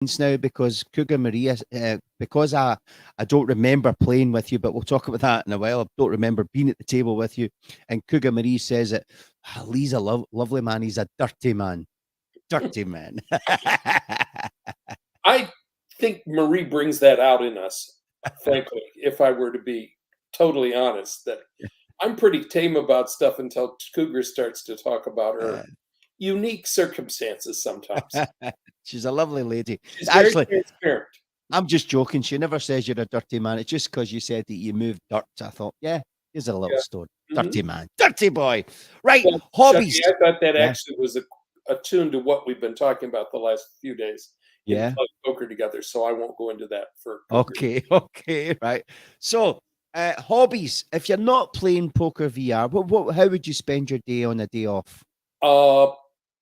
now because Cougar Maria, because I don't remember playing with you, but we'll talk about that in a while. I don't remember being at the table with you. And Cougar Marie says that Lee's a lovely man. He's a dirty man. Dirty man. I think Marie brings that out in us, frankly, if I were to be totally honest, that I'm pretty tame about stuff until Cougar starts to talk about her unique circumstances sometimes. She's a lovely lady. She's very Actually, transparent. I'm just joking. She never says you're a dirty man. It's just because you said that you moved dirt. I thought, yeah, here's a little Yeah. story. Mhm. Dirty man. Dirty boy. Right. Well, Hobbies. Chucky, I thought that Yeah. actually was attuned to what we've been talking about the last few days in Yeah. playing poker together, so I won't go into that for Cougar. Okay. Okay. Right. So, hobbies. If you're not playing poker VR, how would you spend your day on a day off? Uh,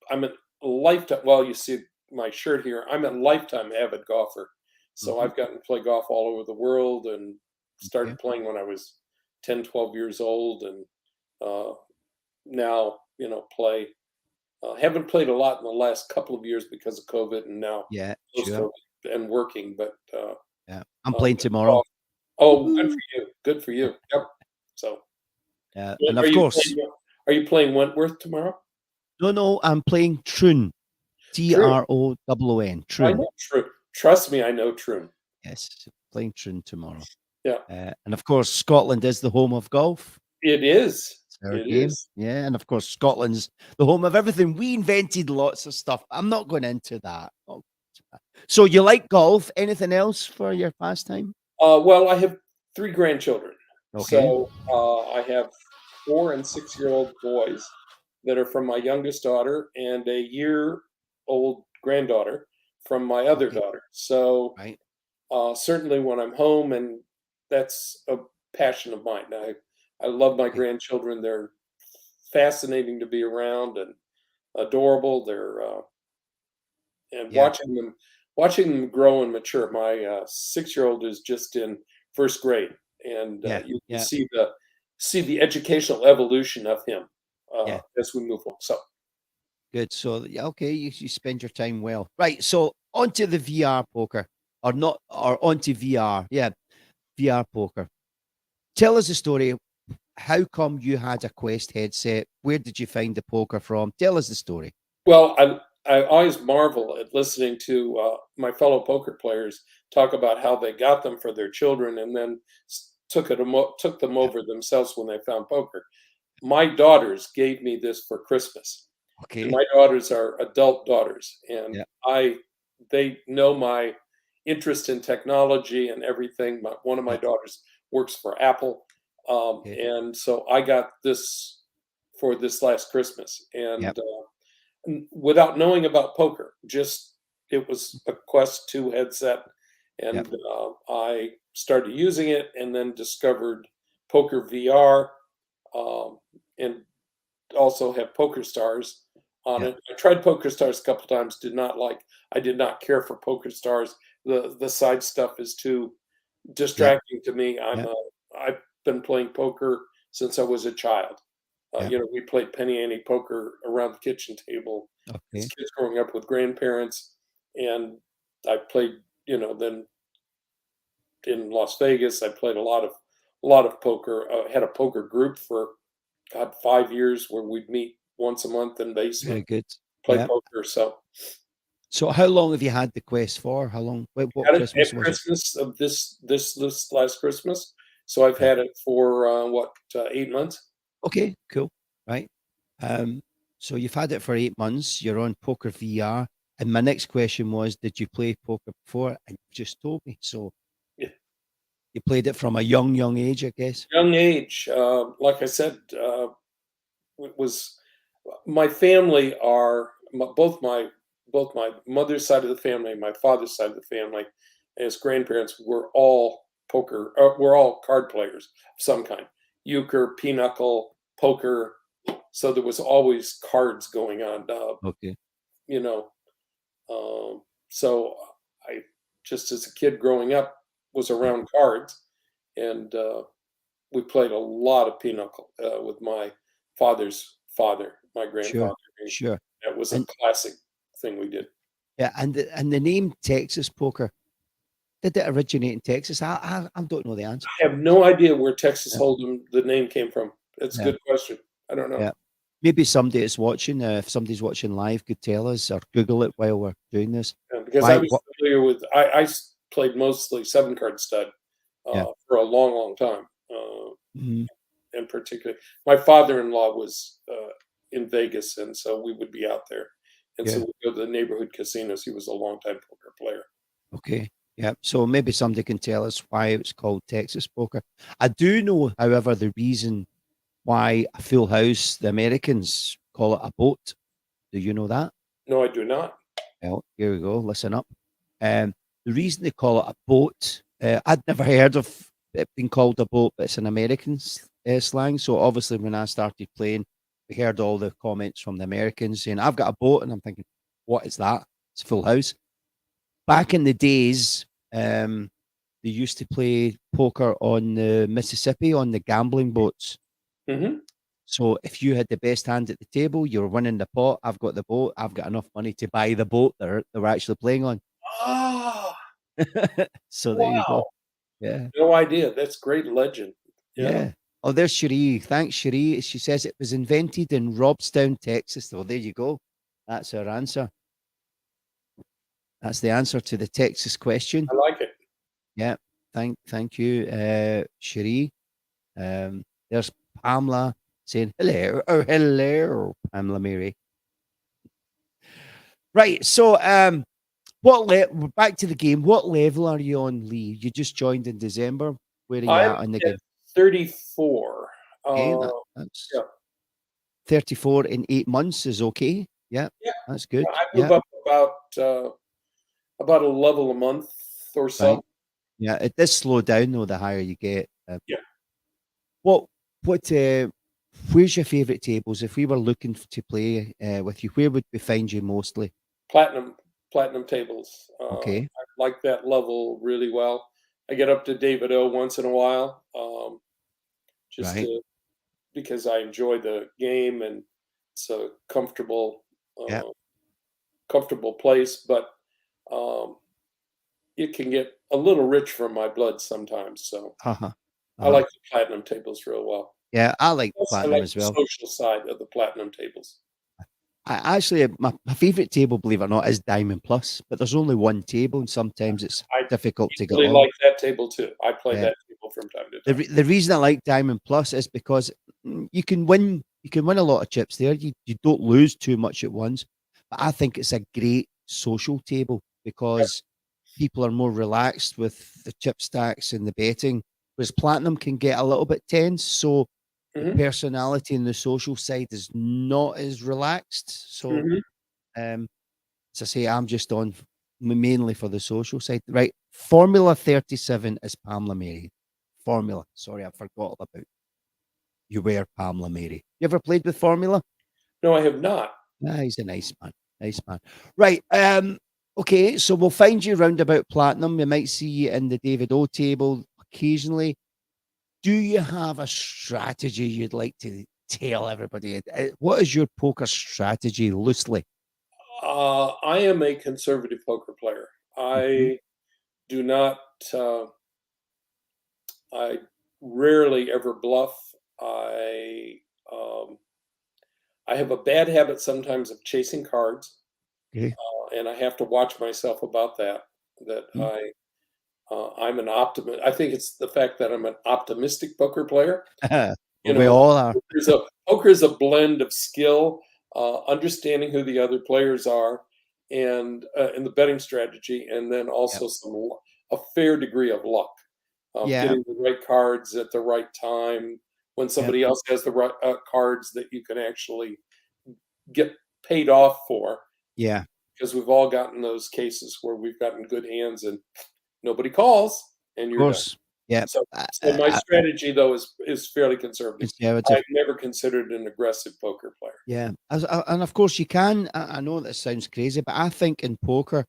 I'm a lifetime. Well, you see my shirt here. I'm a lifetime avid golfer, so Mhm. I've gotten to play golf all over the world, and Okay. started playing when I was 10, 12 years old, and uh, now play. Haven't played a lot in the last couple of years because of COVID, and now Yeah. post Sure. COVID and working. But Yeah. I'm playing tomorrow. golf. Oh, good Woohoo. for you. Good for you. Yep. So, And are of you course, playing? Are you playing Wentworth tomorrow? no, I'm playing Troon. True. Troon. I Troon. know True. Trust me, I know True. Yes, playing Troon tomorrow. Yeah, And of course, Scotland is the home of golf. it is. It's our It game. is. Yeah, and of course, Scotland's the home of everything. We invented lots of stuff. I'm not going into that. So you like golf? Anything else for your pastime? Well, I have 3 grandchildren. Okay. So, I have 4 and 6-year-old boys that are from my youngest daughter and a year-old granddaughter from my other Okay. daughter. So, Right. certainly when I'm home, and that's a passion of mine. I love my Okay. grandchildren. They're fascinating to be around and adorable. They're and Yeah. watching them grow and mature. My 6-year-old is just in first grade, and Yeah. you can Yeah. see the educational evolution of him Yeah. as we move along. So, Good. So yeah, okay, you spend your time well. Right. So onto the VR poker, or not, or onto VR. Yeah, VR poker. Tell us the story. How come you had a Quest headset? Where did you find the poker from? Tell us the story. well, I always marvel at listening to my fellow poker players talk about how they got them for their children and then took them Yeah. over themselves when they found poker. My daughters gave me this for Christmas. And Okay. my daughters are adult daughters, and Yeah. they know my interest in technology and everything. One of my Yeah. daughters works for Apple, Okay. and so I got this for this last Christmas, Yeah. and without knowing about poker, just it was a Quest 2 headset, Yeah. and I started using it, and then discovered Poker VR, um, and also have Poker Stars on Yeah. it. I tried Poker Stars a couple times, I did not care for Poker Stars. The side stuff is too Yeah. distracting to me. Yeah. I've been playing poker since I was a child. Yeah. We played penny ante poker around the kitchen table as Okay. kids growing up with grandparents, and I played, then in Las Vegas, I played a lot of poker. Had a poker group for God 5 years where we'd meet once a month in Very basement, good. play Yeah. poker. So So how long have you had the Quest for? How long? What had it Christmas at was it? Christmas of this last Christmas. So I've Right. had it for 8 months. Okay. Cool. Right. Um. So you've had it for 8 months. You're on Poker VR. And my next question was, did you play poker before? And you just told me. So Yeah. you played it from a young age, I guess. Young age, like I said, it was my family are both my mother's side of the family and my father's side of the family as grandparents were all we're all card players of some kind, euchre, pinochle, poker. So there was always cards going on. Okay. You know, so I just as a kid growing up was Yeah. around cards, and we played a lot of pinochle with my father's father, my Sure. grandfather. Sure. That was a And classic thing we did. Yeah, and the name Texas Poker, did it originate in Texas? I don't know the answer. I have no idea where Texas Yeah, Hold'em, the name came from. That's a yeah, good question. I don't know. yeah. Maybe somebody that's watching, if somebody's watching live, could tell us or Google it while we're doing this. Because I Why? was What? familiar with played mostly 7-card stud, Yeah. for a long, long time, Mhm. in particular. My father-in-law was, in Vegas, and so we would be out there, and so Yeah. we'd go to the neighborhood casinos. He was a longtime poker player. Okay. Yeah. So maybe somebody can tell us why it's called Texas Poker. I do know, however, the reason why a full house, the Americans call it a boat. Do you know that? No, I do not. Well, here we go. Listen up. The reason they call it a boat, I'd never heard of it being called a boat, but it's an American slang. So obviously, when I started playing, we heard all the comments from the Americans saying, "I've got a boat," and I'm thinking, "What is that?" It's a full house. Back in the days, they used to play poker on the Mississippi on the gambling boats. Mhm. So if you had the best hand at the table, you're winning the pot. I've got the boat. I've got enough money to buy the boat they were actually playing on. Ah, So there you go. wow. Yeah. No idea. That's great legend. Yeah. Yeah. Oh, there's Cherie. Thanks, Cherie. She says it was invented in Robstown, Texas. Well, there you go. That's our answer. That's the answer to the Texas question. I like it. Yeah. Thank you, Cherie. There's Pamela saying hello. Oh, hello, Pamela Mary. Right. So back to the game. What level are you on, Lee? You just joined in December. Where are you I'm at in the at game? 34. Okay, Yeah. that's 34 in 8 months is okay. Yeah, Yeah. that's good. I move Yeah, up about a level a month or right. so. Yeah, it does slow down though the higher you get. Yeah. What what where's your favorite tables? If we were looking to play with you, where would we find you mostly? Platinum platinum tables. Okay, I like that level really well. I get up to David O once in a while, just right. to because I enjoy the game and it's a Yeah. uh, comfortable place, but um, it can get a little rich for my blood sometimes. So Uh-huh. I Uh-huh. like the platinum tables real well. Yeah, I like Plus, I platinum like as the well. social side of the platinum tables. I actually my favorite table, believe it or not, is Diamond Plus, but there's only one table, and sometimes it's I difficult to get equally on. like that table too. I play Yeah. that table from time to The time. the reason I like Diamond Plus is because you can win a lot of chips there. You don't lose too much at once. But I think it's a great social table Yep. because people are more relaxed with the chip stacks and the betting, whereas Platinum can get a little bit tense. So the Mhm, personality and the social side is not as relaxed. So mhm. um as I say, I'm just on mainly for the social side. Right. Formula 37 is Pamela Mary. Formula. Sorry, I forgot about you were Pamela Mary. You ever played with Formula? No, I have not. Ah, he's a nice man. Nice man. Right. Okay, so we'll find you round about platinum. We might see you in the David O table occasionally. Do you have a strategy you'd like to tell everybody? What is your poker strategy loosely? I am a conservative poker player. Mhm. I do not. Uh, I rarely ever bluff. Um, I have a bad habit sometimes of chasing cards, Okay. and I have to watch myself about that. That Mhm. I'm an optimist. I think it's the fact that I'm an optimistic poker player. You Well, we know, all are. poker is a blend of skill, understanding who the other players are, and the betting strategy, and then Yep. also a fair degree of luck, Yeah. getting the right cards at the right time when Yep. somebody else has the right cards that you can actually get paid off for. Yeah. Because we've all gotten those cases where we've gotten good hands and nobody calls and Of you're done. course. Yep. So my strategy though is fairly conservative. Conservative. I've never considered an aggressive poker player. Yeah, and of course you can. I know that sounds crazy, but I think in poker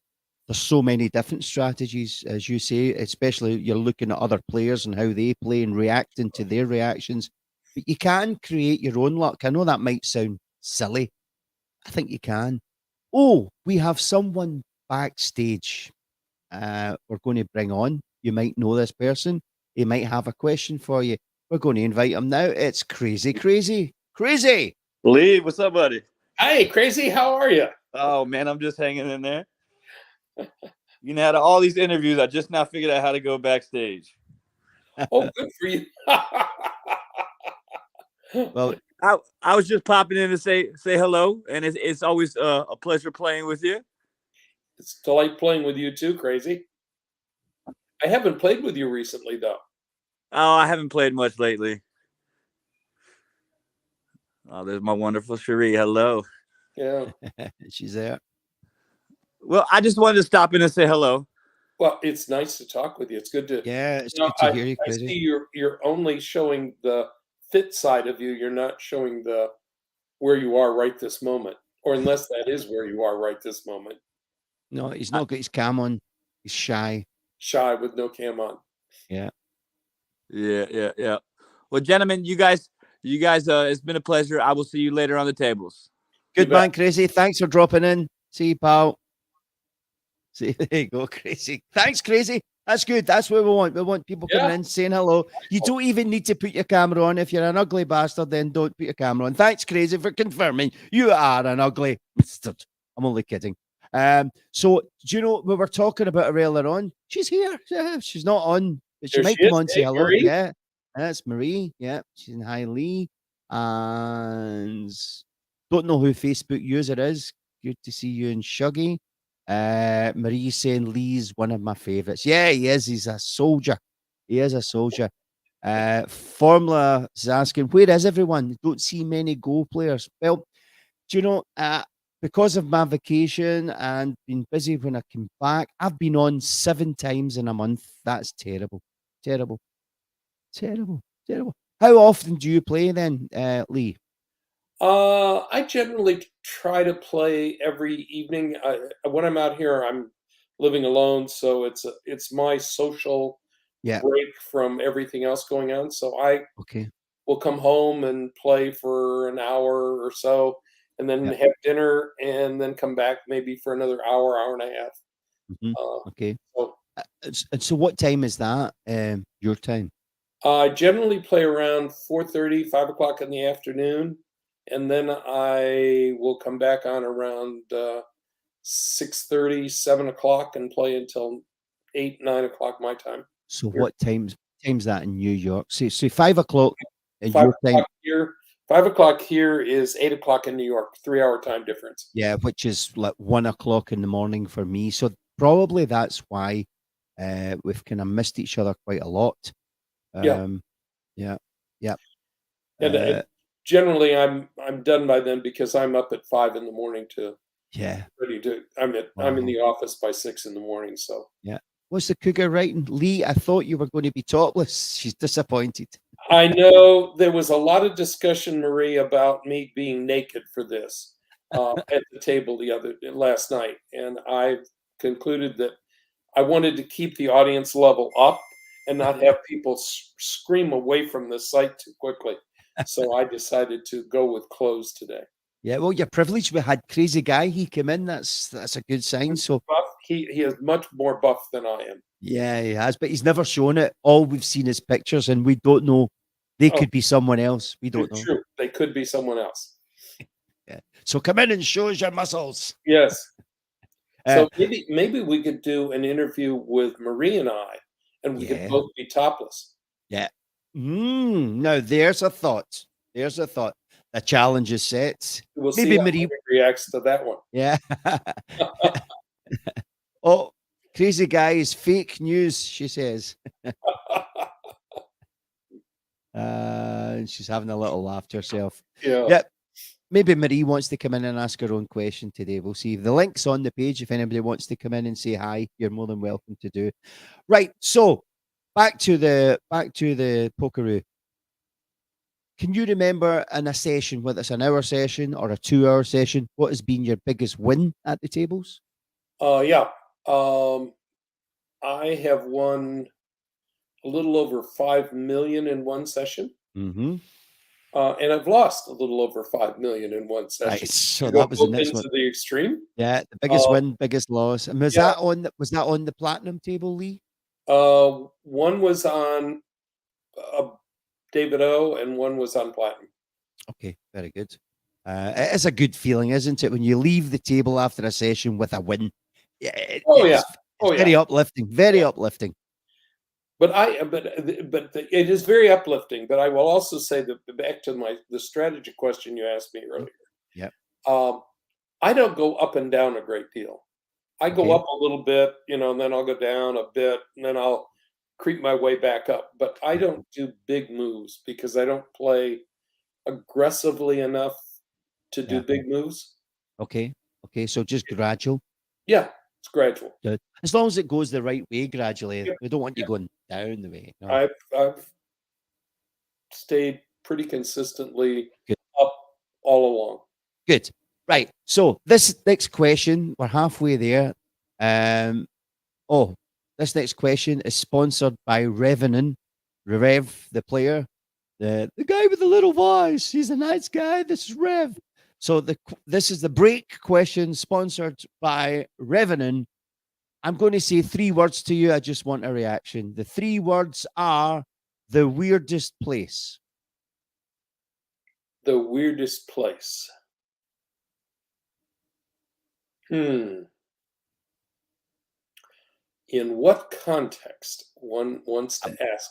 there's so many different strategies, as you say. Especially you're looking at other players and how they play and reacting to their reactions. But you can create your own luck. I know that might sound silly. I think you can. Oh, we have someone. backstage we're going to bring on. You might know this person. He might have a question for you. We're going to invite him now. It's Crazy. Lee, what's up, buddy? Hey, Crazy, how are you? Oh man, I'm just hanging in there. You know, out of all these interviews, I just now figured out how to go backstage. Oh, good for you. Well, I was just popping in to say hello, and it's always a pleasure playing with you. It's a delight playing with you too, Crazy. I haven't played with you recently, though. Oh, I haven't played much lately. Oh, there's my wonderful Cherie. Hello. Yeah. she's there. Well, I just wanted to stop in and say hello. Well, it's nice to talk with you. It's good to. Yeah, it's You know, good to hear you, I see Crazy. you're only showing the fit side of you. You're not showing the where you are right this moment, or unless that is where you are right this moment. No, he's not got his cam on. He's shy. Shy with no cam on. Yeah. Yeah. Well, gentlemen, you guys, it's been a pleasure. I will see you later on the tables. Good man, Crazy. Thanks for dropping in. See you, pal. See, there you go, Crazy. Thanks, Crazy. That's good. That's what we want. We want people coming in, saying hello. You don't even need to put your camera on. If you're an ugly bastard, then don't put your camera on. Thanks, Crazy, for confirming you are an ugly bastard. I'm only kidding. So, do you know, we were talking about her earlier on? She's here. Yeah, she's not on, but she There might she come is. on and say Hey, hello. Marie. Yeah, that's Marie. Yeah, she's in High Lee. And don't know who Facebook user is. Good to see you and Shuggy. Marie saying Lee's one of my favorites. Yeah, he is. He's a soldier. He is a soldier. Formula is asking, where is everyone? Don't see many Go players. Well, do you know, because of my vacation and being busy when I came back, I've been on 7 times in a month. That's terrible. Terrible. Terrible. Terrible. How often do you play then, Lee? I generally try to play every evening. When I'm out here, I'm living alone, so it's my social Yeah. break from everything else going on. So I Okay. will come home and play for an hour or so, and then Yeah. have dinner, and then come back maybe for another hour and a half. Mhm. Uh, Okay. so And so what time is that, your time? I generally play around 4:30, 5 o'clock in the afternoon, and then I will come back on around 6:30, 7 o'clock, and play until 8, 9 o'clock my time. So Here, what time's that in New York? So 5 o'clock in five your time, o'clock here. 5 o'clock here is 8 o'clock in New York. 3 hour time difference. yeah, which is like 1 o'clock in the morning for me. So probably that's why we've kind of missed each other quite a lot. Yeah, Yeah, yeah. and generally I'm done by then because I'm up at 5 in the morning to Yeah. ready to. I'm in Wow. the office by 6 in the morning. So. Yeah. What's the cougar writing? Lee, I thought you were going to be topless. She's disappointed. I know there was a lot of discussion, Marie, about me being naked for this at the table last night, and I concluded that I wanted to keep the audience level up and not have people scream away from the site too quickly. So I decided to go with clothes today. Yeah, well, you're privileged. We had Crazy Guy. He came in. That's a good sign. So Buff, he is much more buff than I am. yeah, he has, but he's never shown it. All we've seen is pictures, and we don't know. They Oh, could be someone else. We don't know. true. They could be someone else. Yeah. So come in and show us your muscles. Yes. Uh, So maybe we could do an interview with Marie and I, and we could yeah, both be topless. yeah. Now there's a thought. There's a thought. The challenge is set. We'll see Maybe how Marie. Marie reacts to that one. Yeah. Oh, Crazy Guy is fake news. She says. And she's having a little laugh to herself. Yeah. Yep. Maybe Marie wants to come in and ask her own question today. We'll see. The link's on the page. If anybody wants to come in and say hi, you're more than welcome to do. Right. So back to the Pokeroo. Can you remember in a session, whether it's an hour session or a 2 hour session, what has been your biggest win at the tables? Yeah. I have won a little over 5 million in one session. Mm-hmm. And I've lost a little over 5 million in one Right. session. So You go that was the both next ends one. of the extreme. Yeah, the biggest Uh, win, biggest loss. And yeah. was that on the platinum table, Lee? One was on uh, David O, and one was on platinum. Okay, very good. It is a good feeling, isn't it, when you leave the table after a session with a win? Yeah, Oh yeah, it's oh yeah. very uplifting. Very Yeah. uplifting. But it is very uplifting. But I will also say that back to the strategy question you asked me earlier. Yep. I don't go up and down a great deal. I go Okay. up a little bit, and then I'll go down a bit, and then I'll creep my way back up. But I don't do big moves because I don't play aggressively enough to do Yeah. big moves. Okay. Okay. So just gradual. Yeah, it's gradual. Good. As long as it goes the right way gradually. Yep, We don't want you yep. going down the way. No. I've stayed pretty consistently Good. up all along. Good. Right. So this next question, we're halfway there. Um, oh, this next question is sponsored by Revenant. Rev, the player, the guy with the little voice. He's a nice guy. This is Rev. So this is the break question sponsored by Revenant. I'm going to say 3 words to you. I just want a reaction. The 3 words are the weirdest place. The weirdest place. In what context, one wants to ask,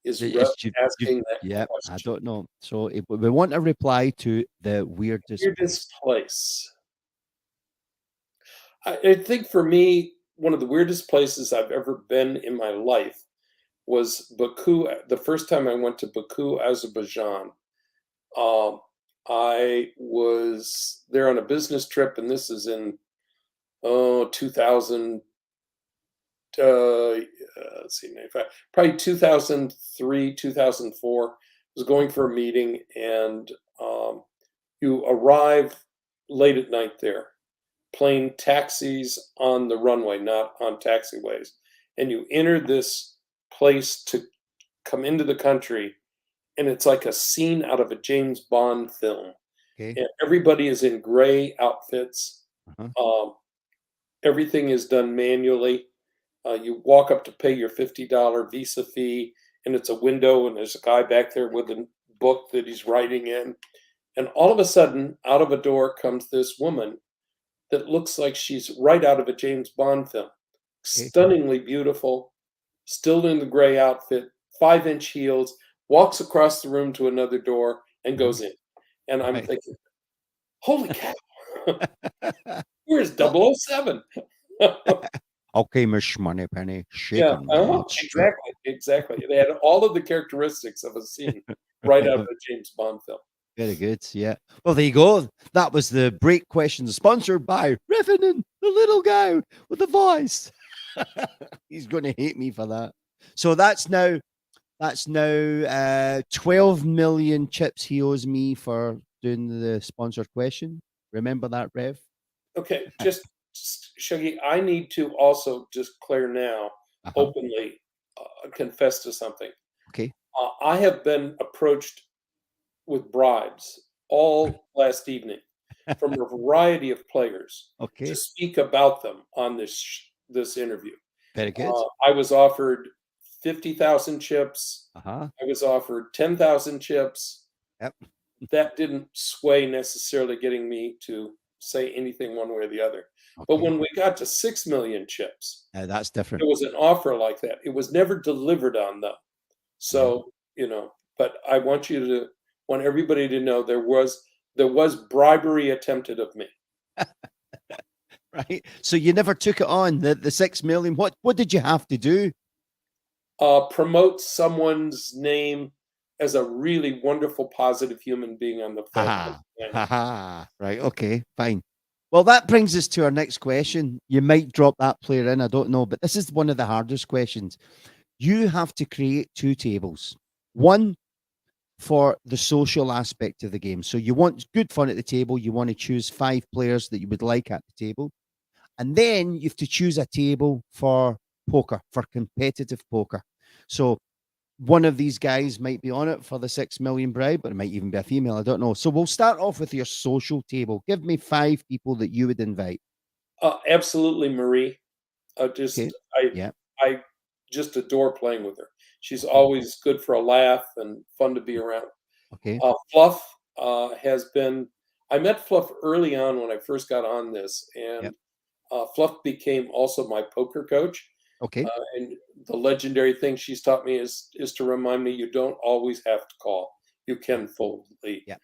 is Rev asking that Yeah, I question? don't know. So we want a reply to the weirdest place. Weirdest place. I think for me, one of the weirdest places I've ever been in my life was Baku. The first time I went to Baku, Azerbaijan. Um, I was there on a business trip, and this is in 2000. Let's see, probably 2003, 2004. I was going for a meeting, and you arrive late at night there, plane taxis on the runway, not on taxiways, and you enter this place to come into the country, and it's like a scene out of a James Bond film. Okay. And everybody is in gray outfits. Uh-huh. Everything is done manually. You walk up to pay your $50 Visa fee, and it's a window, and there's a guy back there with a book that he's writing in. And all of a sudden, out of a door comes this woman that looks like she's right out of a James Bond film. Okay. Stunningly beautiful, still in the gray outfit, 5-inch heels, walks across the room to another door and goes in. And I'm Right. thinking, holy cow, where's Well, 007? okay, Miss Moneypenny, Yeah, shaking my head straight. exactly. They had all of the characteristics of a scene right out of a James Bond film. Very good. Yeah. Well, there you go. That was the break question sponsored by Revenant, the little guy with the voice. He's going to hate me for that. So that's now 12 million chips he owes me for doing the sponsored question. Remember that, Rev? Okay, just Shuggy, I need to also just clear now, Uh-huh. openly confess to something. Okay. I have been approached with bribes all last evening from a variety of players Okay. to speak about them on this interview. Very good. I was offered 50,000 chips. Uh-huh. I was offered 10,000 chips. Yep. That didn't sway necessarily getting me to say anything one way or the other. But Okay. when we got to 6 million chips, That's different. there was an offer like that. It was never delivered on them. So, but I want everybody to know there was bribery attempted of me. Right. So you never took it on the 6 million. What did you have to do? Promote someone's name as a really wonderful, positive human being on the planet. Right. Okay. Fine. Well, that brings us to our next question. You might drop that player in. I don't know, but this is one of the hardest questions. You have to create 2 tables. One for the social aspect of the game. So you want good fun at the table. You want to choose 5 players that you would like at the table. And then you have to choose a table for poker, for competitive poker. So one of these guys might be on it for the 6 million bribe, but it might even be a female. I don't know. So we'll start off with your social table. Give me 5 people that you would invite. Absolutely, Marie. Okay. Yeah. I just adore playing with her. She's always good for a laugh and fun to be around. Okay. Fluff has been. I met Fluff early on when I first got on this, and Yep. Fluff became also my poker coach. Okay. And the legendary thing she's taught me is to remind me you don't always have to call. You can fold the lead. Yeah.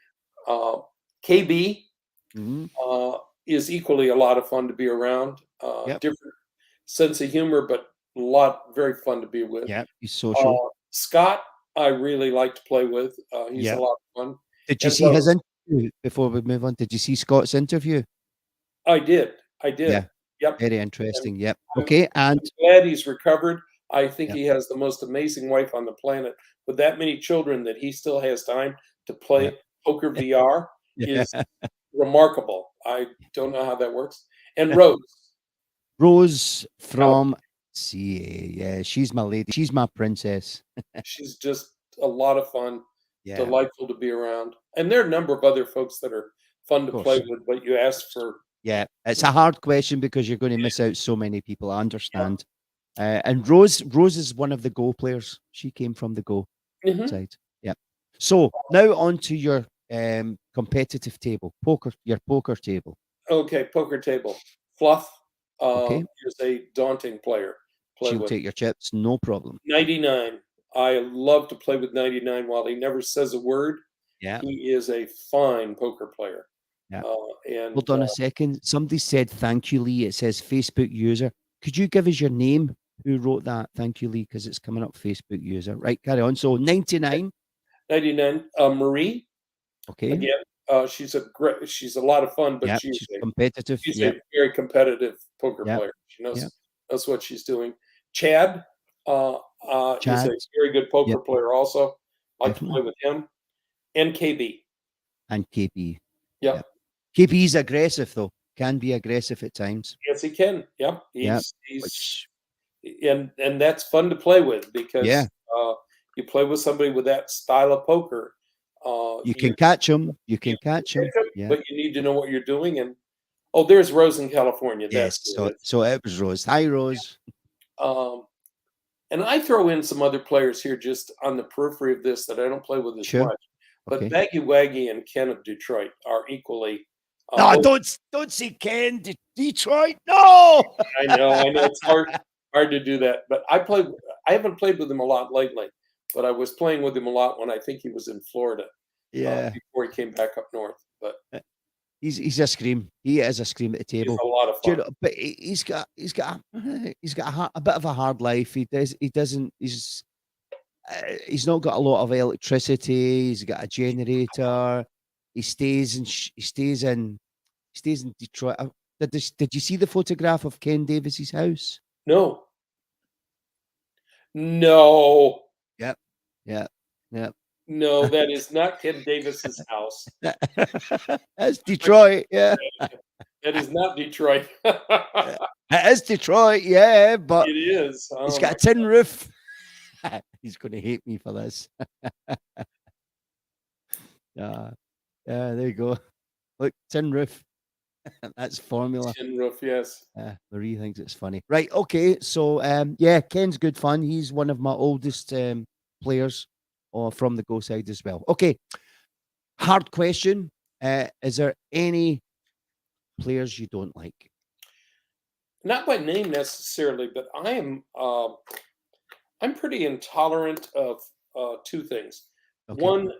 KB Mhm. is equally a lot of fun to be around. Yep. Different sense of humor, but very fun to be with. Yeah. He's social. Scott, I really like to play with. He's a Yeah. lot of fun. Did you And see his Rose, interview before we move on? Did you see Scott's interview? I did. Yeah. Yep. Very And interesting. Yep. I'm Okay. And glad he's recovered. I think yep. he has the most amazing wife on the planet. With that many children, that he still has time to Yep. play poker VR Yeah. is remarkable. I don't know how that works. And Rose, Rose now from CA. Yeah, she's my lady. She's my princess. she's just a lot of fun, Yeah, of delightful to be around. And there are a number of other folks that are fun to play course. with, but you asked for. Yeah, it's a hard question because you're going to miss out so many people. I Yeah. understand. And Rose is one of the Go players. She came from the Go Mhm. side. Yeah. So now on to your competitive table, your poker table. Okay, poker table. Fluff Okay, is a daunting player. Play she'll with take your chips, no problem. 99. I love to play with 99. While he never says a word, Yeah, he is a fine poker player. yeah. And Hold on a second. Somebody said thank you, Lee. It says Facebook user. Could you give us your name? Who wrote that? Thank you, Lee, because it's coming up Facebook user. Right, carry on. So 99. 99, Marie, Okay. again, she's a lot of fun, but Yeah, she's competitive. she's Yeah, a very competitive poker yeah, player. She yeah. knows what she's doing. Chad is a Chad. very good poker Yep, player also. Like to definitely. play with him. And KB. And KP. Yep. Yep. KP's aggressive though. Can be aggressive at times. Yes, he can. Yep. Yeah. He's Which and that's fun to play with yeah, because you play with somebody with that style of poker. you You can catch him. You you can catch can him. catch 'em, Yeah. but you need to know what you're doing. And oh, there's Rose in California. Yes. That's who So it is. so it was Rose. Hi, Rose. Um, and I throw in some other players here just on the periphery of this that I don't play with as Sure. much. But Okay. Baggy Waggy and Ken of Detroit are equally. No, Both, don't say Ken. Detroit. No. I know it's hard to do that. But I haven't played with him a lot lately, but I was playing with him a lot when I think he was in Florida Yeah. before he came back up north. But He's a scream. He is a scream at the he's table. a lot of Do you fun. know, but he's got a bit of a hard life. He doesn't he's not got a lot of electricity. He's got a generator. He stays in Detroit. Did you see the photograph of Ken Davis's house? No, no, Yep. Yeah. Yeah. no, that is not Ken Davis's house. That's Detroit. Yeah. That is not Detroit. Yeah. It is Detroit. Yeah, but It is. he's Oh got my a tin roof. He's going to hate me for this. Yeah. Yeah. There you go. Look, tin roof. That's formula. tin roof, yes. Marie thinks it's funny. Right. Okay. So, yeah, Ken's good fun. He's one of my oldest players from the Go side as well. Okay. Hard question. Is there any players you don't like? Not by name necessarily, but I'm pretty intolerant of two things. Okay. One,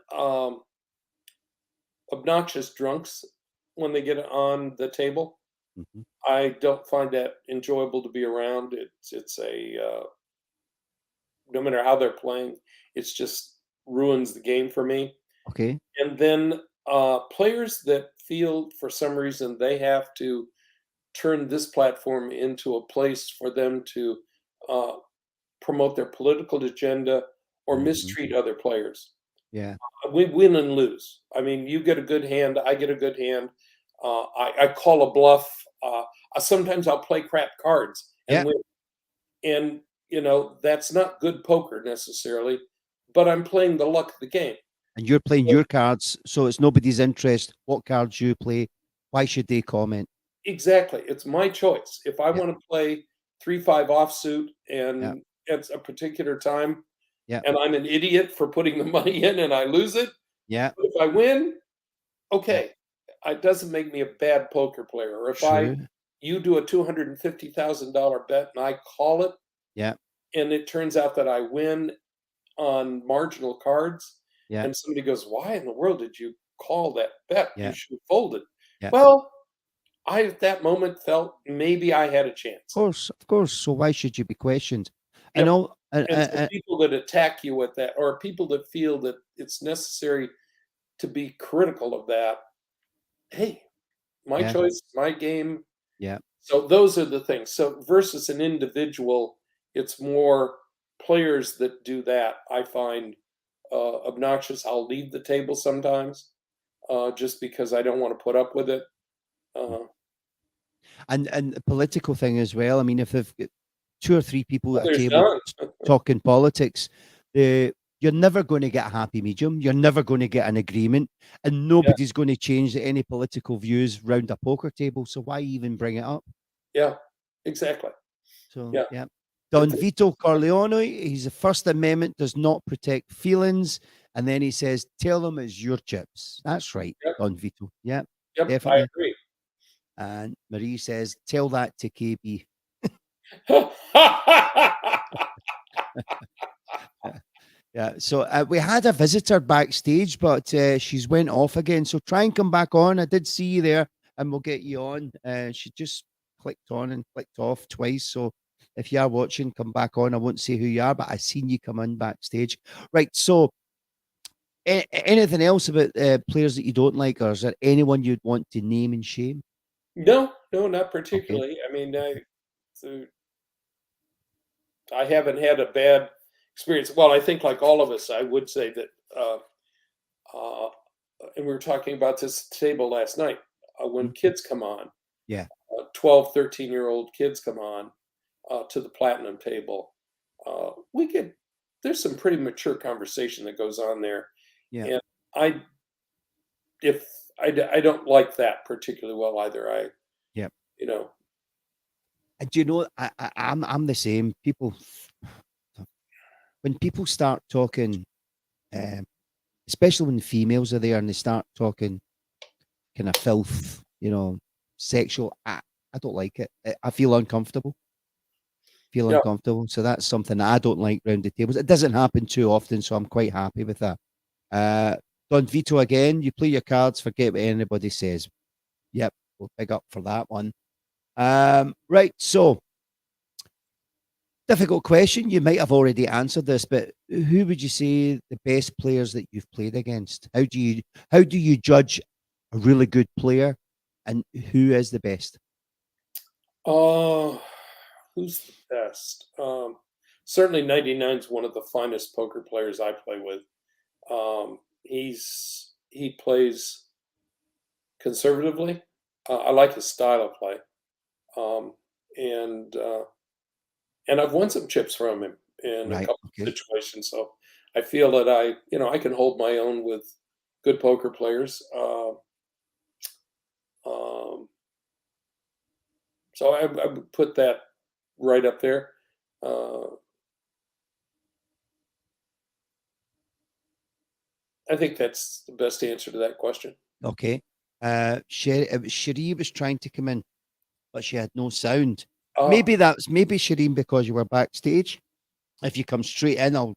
obnoxious drunks when they get on the table. Mhm. I don't find that enjoyable to be around. It's a no matter how they're playing, it's just ruins the game for me. Okay. And then players that feel for some reason they have to turn this platform into a place for them to uh, promote their political agenda or Mhm. mistreat other players. Yeah. We win and lose. I mean, you get a good hand, I get a good hand. I call a bluff. Sometimes I'll play crap cards and Yeah. win. And that's not good poker necessarily. but I'm playing the luck of the game. And you're playing your cards, so it's nobody's interest what cards you play. Why should they comment? Exactly. It's my choice. If I Yeah. want to play 3-5 offsuit Yeah. and at a particular time, Yeah. and I'm an idiot for putting the money in and I lose it, Yeah. but if I win, okay, it doesn't make me a bad poker player. Or if True. you do a $250,000 bet and I call it, Yeah. and it turns out that I win on marginal cards, Yeah. and somebody goes, "Why in the world did you call that bet? Yeah. You should have folded." Yeah. Well, I at that moment felt maybe I had a chance. Of course. So why should you be questioned? And Yep. all And so people that attack you with that, or people that feel that it's necessary to be critical of that, hey, my Yeah. choice, my game. Yeah. So those are the things. So versus an individual, it's more players that do that. I find obnoxious. I'll leave the table sometimes just because I don't want to put up with it. Uh, And the political thing as well. I mean, if they've got 2 or 3 people at a there's table none. talking politics, you're never going to get a happy medium. You're never going to get an agreement, and Yeah, nobody's going to change any political views round a poker table. So why even bring it up? yeah, exactly. So Yeah, yeah. Don it's Vito Corleone, he's the First Amendment does not protect feelings. And then he says, tell them it's your chips. That's right, yep, Don Vito. Yeah, yep. I definitely. agree. And Marie says, tell that to KB. Yeah. So we had a visitor backstage, but she's went off again. So try and come back on. I did see you there, and we'll get you on. She just clicked on and clicked off twice. So if you are watching, come back on. I won't say who you are, but I seen you come in backstage. Right. So anything else about players that you don't like, or is there anyone you'd want to name and shame? No, no, not Okay. particularly. I mean, so I haven't had a bad experience. Well, I think like all of us, I would say that, uh, and we were talking about this table last night, when Mhm. kids come on, Yeah. 12, 13-year-old kids come on to the platinum table, we get, there's some pretty mature conversation that goes on there. Yeah. And I, if I don't like that particularly well either. Yeah. You know, And do you know, I'm the same. People, when people start talking, um, especially when females are there and they start talking kind of filth, sexual. I don't like it. I feel uncomfortable. Feel yeah, uncomfortable. So that's something that I don't like round the tables. It doesn't happen too often, so I'm quite happy with that. Uh, Don Vito again. You play your cards. Forget what anybody says. Yep, we'll pick up for that one. Right. So difficult question. You might have already answered this, but who would you say the best players that you've played against? How do you judge a really good player, and who is the best? uh, who's the best? Certainly 99 is one of the finest poker players I play with. He plays conservatively. I like his style of play, um, and uh, and I've won some chips from him in a Right. couple of Okay. situations. So I feel that I can hold my own with good poker players. Um, so I would put that right up there. Uh, I think that's the best answer to that question. Okay. It was Cherie was trying to come in, but she had no sound. Ah, Maybe Shireen because you were backstage. If you come straight in, I'll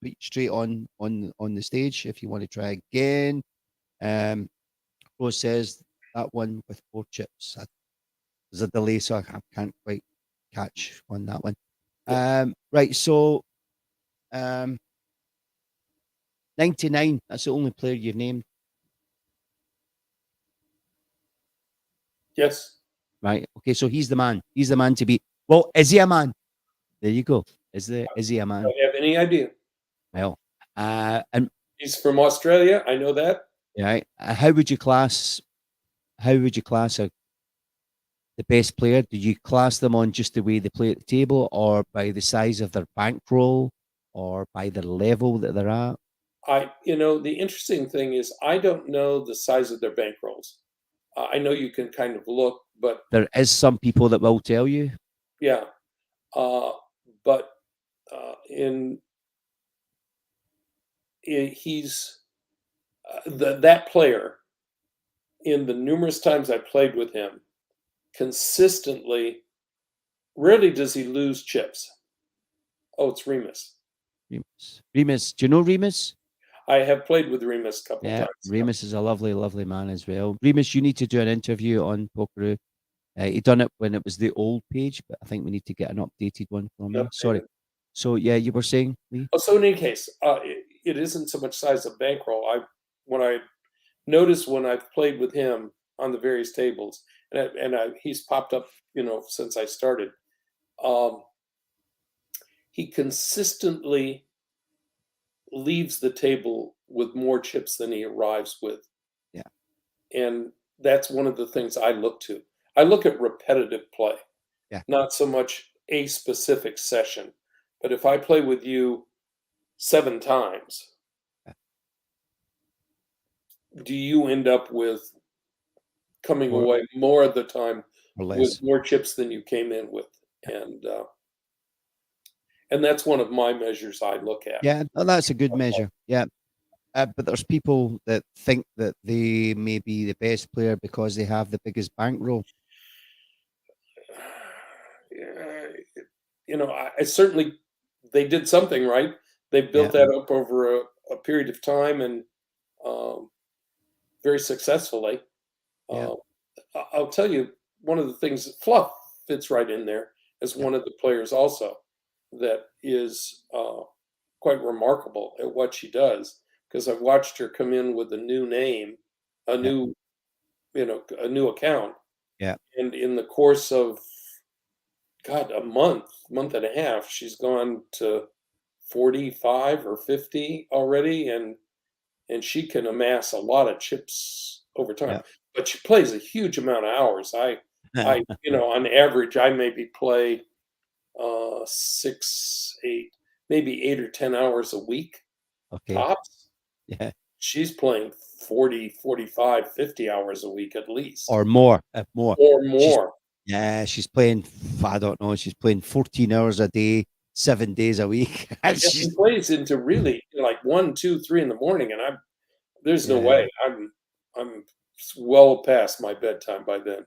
put you straight on the stage. If you want to try again, um, Rose says that one with 4 chips. There's a delay, so I can't quite catch on that one. yeah. Right. So, um, 99. That's the only player you've named, Yes. right? Okay. So he's the man. He's the man to beat. Well, is he a man? There you go. Is he a man? Don't have any idea. Well, and He's from Australia. I know that. right. How would you class the best player? Do you class them on just the way they play at the table, or by the size of their bankroll, or by the level that they're at? The interesting thing is I don't know the size of their bankrolls. I know you can kind of look, but There is some people that will tell you. yeah, uh, but in he's that player. In the numerous times I played with him, consistently, rarely does he lose chips. Oh, it's Remus. Remus. Remus, do you know Remus? I have played with Remus a couple Yeah, times. Remus is a lovely, lovely man as well. Remus, you need to do an interview on Pokeroo. He done it when it was the old page, but I think we need to get an updated one from you. Sorry. Updated. So yeah, you were saying, Lee? Oh, so in any case, it isn't so much size of bankroll. When I noticed when I've played with him on the various tables, he's popped up, since I started. He consistently leaves the table with more chips than he arrives with. Yeah. And that's one of the things I look to. I look at repetitive play, Yeah. not so much a specific session. But if I play with you 7 times, Yeah. do you end up with coming Or, away more of the time or with less. more chips than you came in with? And that's one of my measures I look at. Yeah, that's a good measure. Yeah. But there's people that think that they may be the best player because they have the biggest bankroll. Yeah, I certainly they did something right. They built Yeah. that up over a period of time and um, very successfully. Yeah. Uh, I'll tell you one of the things. Fluff fits right in there as Yeah. one of the players also that is quite remarkable at what she does because I've watched her come in with a new name, a Yeah. new a new account, Yeah. and in the course of God, a month and a half, she's gone to 45 or 50 already, and she can amass a lot of chips over time. Yeah. But she plays a huge amount of hours. On average, I maybe play 6, 8, maybe 8 or 10 hours a week Okay. tops. Yeah. She's playing 40, 45, 50 hours a week at least, Or more. More. or She's more. Yeah, she's playing, I don't know, she's playing 14 hours a day, 7 days a week. And Yeah, she she's, plays into really like 1, 2, 3 in the morning, and there's no yeah, way. I'm well past my bedtime by then.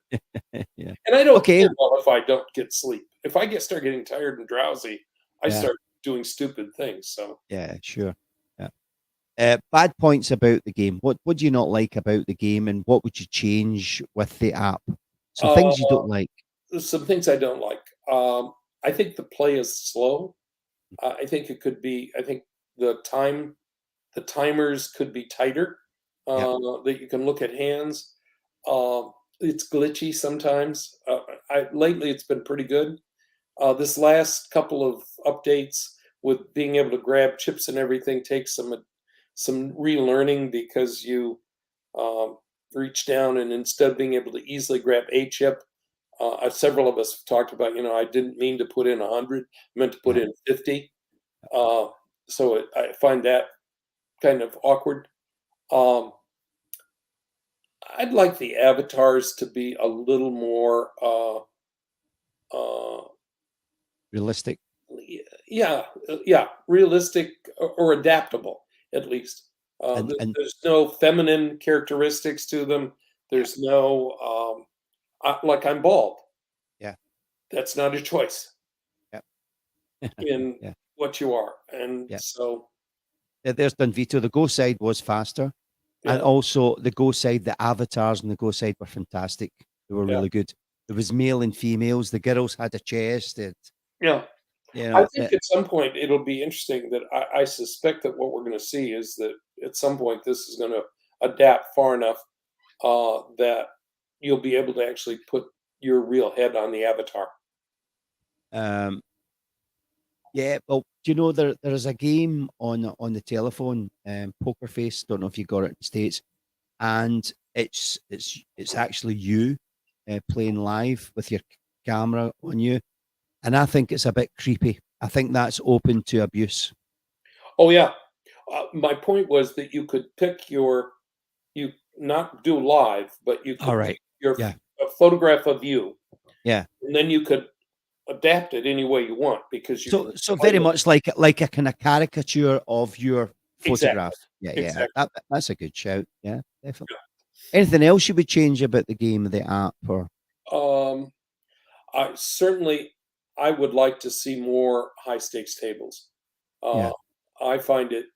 yeah. And I don't Okay, care well if I don't get sleep. If I start getting tired and drowsy, I yeah, start doing stupid things. So yeah, sure. Yeah. Bad points about the game. What do you not like about the game, and what would you change with the app? So uh, things you don't like. there's some things I don't like. I think the play is slow. I think the timers could be tighter. Yeah, That you can look at hands. It's glitchy sometimes. Lately it's been pretty good. This last couple of updates with being able to grab chips and everything takes some relearning because you um, reach down and instead of being able to easily grab a chip, several of us have talked about. I didn't mean to put in 100, meant to put yeah. in 50. Uh, so I find that kind of awkward. Um, I'd like the avatars to be a little more uh, Realistic. yeah, yeah, realistic or adaptable at least. And There's no feminine characteristics to them. yeah, There's no like I'm bald. yeah, That's not a choice yeah, in yeah, what you are, and yeah. so There's Dunvito. The Go side was faster. And yeah, also the Go side, the avatars on the Go side were fantastic. They were yeah, really good. There was male and females. The girls had a chest. yeah. You I know, think at some point it'll be interesting that I suspect that what we're going to see is that at some point this is going to adapt far enough that you'll be able to actually put your real head on the avatar. um, yeah. Well, do you know there is a game on the telephone, Poker Face. Don't know if you got it in the States, and it's actually you playing live with your camera on you, and I think it's a bit creepy. I think that's open to abuse. Oh yeah. My point was that you could pick you not do live, but you All could right. pick your Yeah. a photograph of you, Yeah. and then you could adapt it any way you want because you can So play very with much like a kind of caricature of your exactly, photograph. Yeah, yeah. exactly. That's a good shout. Yeah, definitely. Anything else you would change about the game, the app, or Um, I certainly I would like to see more high stakes tables. yeah, Uh, I find it,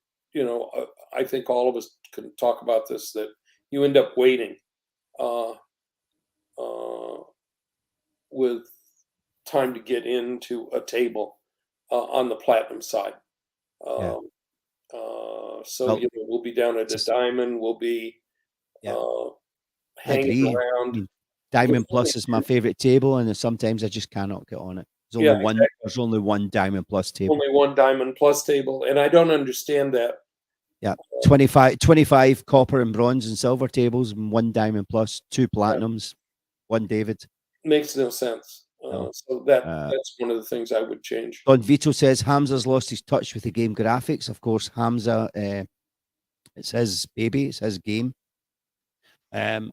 I think all of us can talk about this that you end up waiting uh, uh, with time to get into a table on the platinum side. yeah. Um, so Well, we'll be down at it's a just, diamond. We'll be yeah, uh, I hanging agree. I around mean, because Diamond Plus is my favorite table, and sometimes I just cannot get on it. There's only yeah, one. exactly. There's only one Diamond Plus table. Only one diamond plus table, and I don't understand that. Yeah, 25 copper and bronze and silver tables, and one Diamond Plus, two Yeah, platinums, one David. makes no sense. No. So that Uh, that's one of the things I would change. Don Vito says Hamza's lost his touch with the game graphics. Of course, Hamza, it's his baby, it's his game. Um,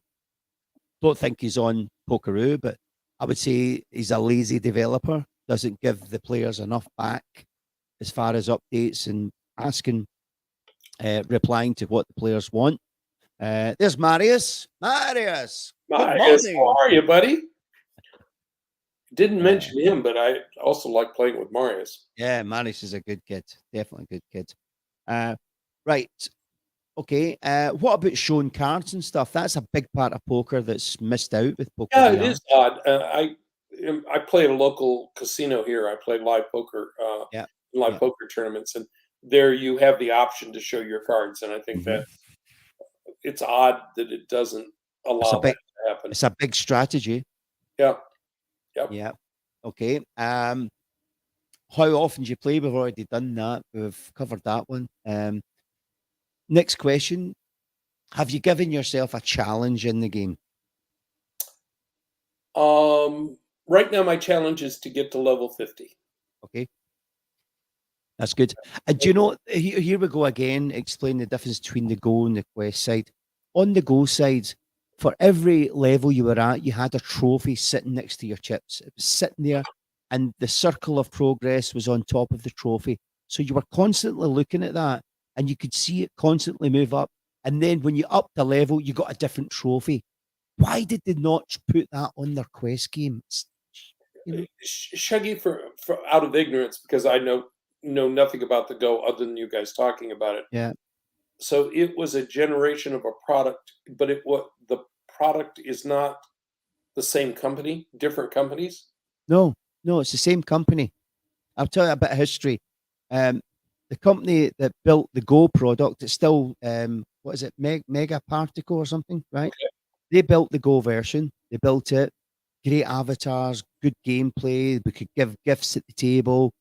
don't think he's on Pokeroo, but I would say he's a lazy developer. Doesn't give the players enough back as far as updates and asking, replying to what the players want. There's Marius. Marius, good Marius, morning. how are you, buddy? Didn't Uh, mention him, but I also like playing with Marius. yeah, Marius is a good kid. Definitely a good kid. Uh, right. Okay. What about showing cards and stuff? That's a big part of poker that's missed out with Poker Yeah, it VR. is odd. I play at a local casino here. I play Yeah. live Yeah. poker tournaments, and there you have the option to show your cards. And I think Hmm. that it's odd that it doesn't It's a allow that big. to happen. It's a big strategy. Yeah, yep. Yeah. Okay. How often do you play? We've already done that. We've covered that one. Next question. Have you given yourself a challenge in the game? Right now, my challenge is to get to level 50. Okay. That's good. And do you know, here we go again, explain the difference between the Go and the Quest side. On the Go side, for every level you were at, you had a trophy sitting next to your chips. It was sitting there, and the circle of progress was on top of the trophy. So you were constantly looking at that, and you could see it constantly move up. And then when you up the level, you got a different trophy. Why did they not put that on their Quest game? You know, Shuggy, for out of ignorance, because I know nothing about the Go other than you guys talking about it. yeah. So it was a generation of a product, but the product is not the same company, different companies. No, no, it's the same company. I'll tell you a bit of history. Um, the company that built the Go product, it's still what is it, Mega Particle or something, right? Okay, They built the Go version. They built it. Great avatars, good gameplay. We could give gifts at the table.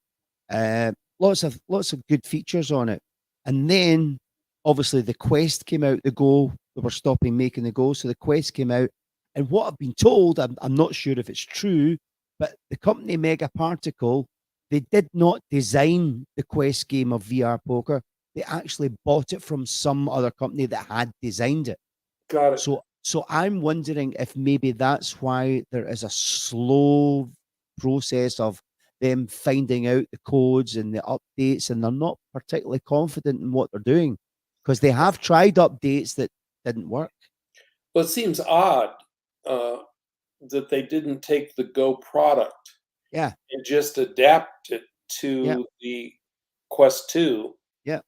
Lots of good features on it. And then obviously the Quest came out. The Go, they were stopping making the Go, so the Quest came out. And what I've been told, I'm not sure if it's true, but the company Mega Particle, they did not design the Quest game of VR poker. They actually bought it from some other company that had designed it. got it. So I'm wondering if maybe that's why there is a slow process of them finding out the codes and the updates, and they're not particularly confident in what they're doing because they have tried updates that didn't work. Well, it seems odd uh, that they didn't take the Go product Yeah, and just adapt it yeah, to the Quest 2 yeah,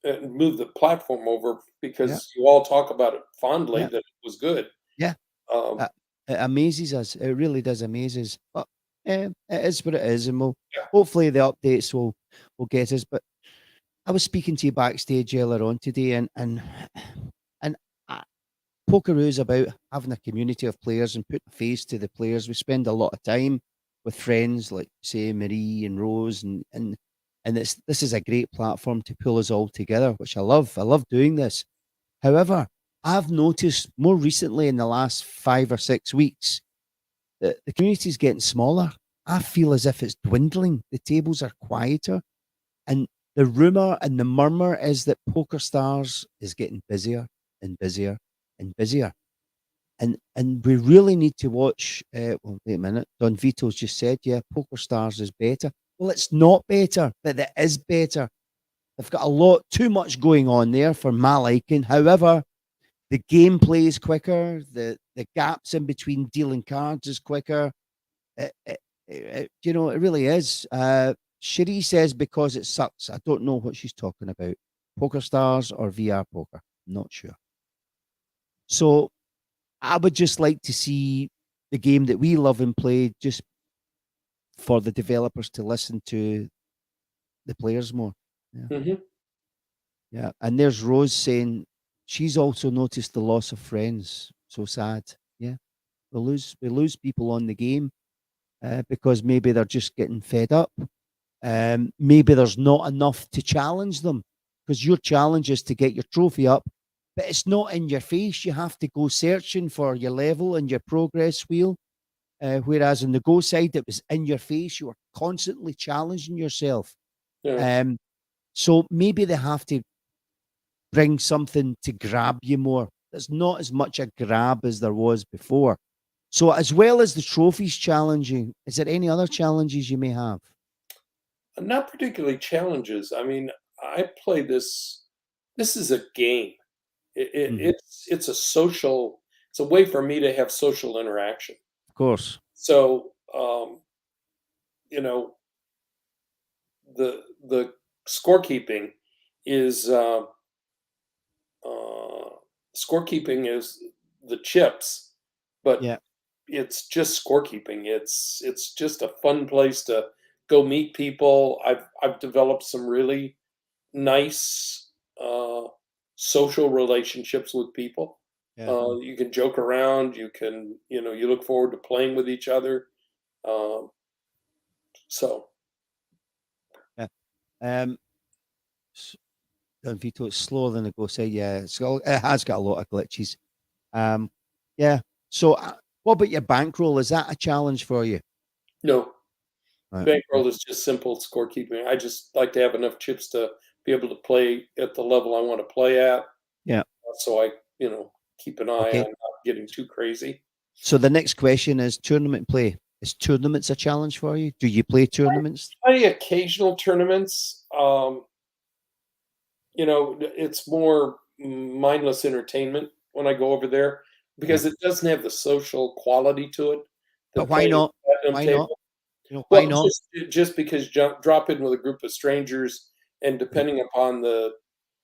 and move the platform over yeah, because you all talk about it fondly yeah, that it was good. yeah. Um, Uh, it amazes us. It really does amaze us. But it is what it is, and we'll yeah, hopefully the updates will get us. But I was speaking to you backstage earlier on today, and Pokeroo is about having a community of players and putting a face to the players. We spend a lot of time with friends like say Marie and Rose, and this is a great platform to pull us all together, which I love. I love doing this. However, I've noticed more recently in the last 5 or 6 weeks that the community is getting smaller. I feel as if it's dwindling. The tables are quieter, and the rumor and the murmur is that Poker Stars is getting busier and busier and busier. And we really need to watch. Well, wait a minute. Don Vito's just said, yeah, Poker Stars is better. Well, it's not better, but it is better. They've got a lot, too much going on there for my liking. However, the gameplay is quicker. The gaps in between dealing cards is quicker. It really is. Cherie says because it sucks. I don't know what she's talking about. Poker Stars or VR Poker? Not sure. So I would just like to see the game that we love and play, just for the developers to listen to the players more. Yeah. Mhm. Yeah. And there's Rose saying she's also noticed the loss of friends. So sad. Yeah. We lose people on the game because maybe they're just getting fed up. Maybe there's not enough to challenge them, because your challenge is to get your trophy up, but it's not in your face. You have to go searching for your level and your progress wheel. Whereas on the Go side, it was in your face. You were constantly challenging yourself. Yeah. So maybe they have to bring something to grab you more. There's not as much a grab as there was before. So as well as the trophies challenging, is there any other challenges you may have? Not particularly challenges. I mean, I play this. This is a game. Mhm. It's a social. It's a way for me to have social interaction. Of course. So you know, the scorekeeping is uh, scorekeeping is the chips, but Yeah. it's just scorekeeping. It's just a fun place to go meet people. I've developed some really nice social relationships with people. Yeah. You can joke around. You can you look forward to playing with each other. Um, so Yeah. Um, s- Vito, it's slower than the Go say. Yeah, it has got a lot of glitches. Um, yeah. So, what about your bankroll? Is that a challenge for you? no, Right. bankroll is just simple scorekeeping. I just like to have enough chips to be able to play at the level I want to play at. Yeah. So I keep an eye Okay. on not getting too crazy. So the next question is tournament play. Is tournaments a challenge for you? Do you play tournaments? Play occasional tournaments. It's more mindless entertainment when I go over there Yeah. because it doesn't have the social quality to it But that why playing at not? the platinum Why not? table. Why Well, not? just because drop in with a group of strangers, and depending upon the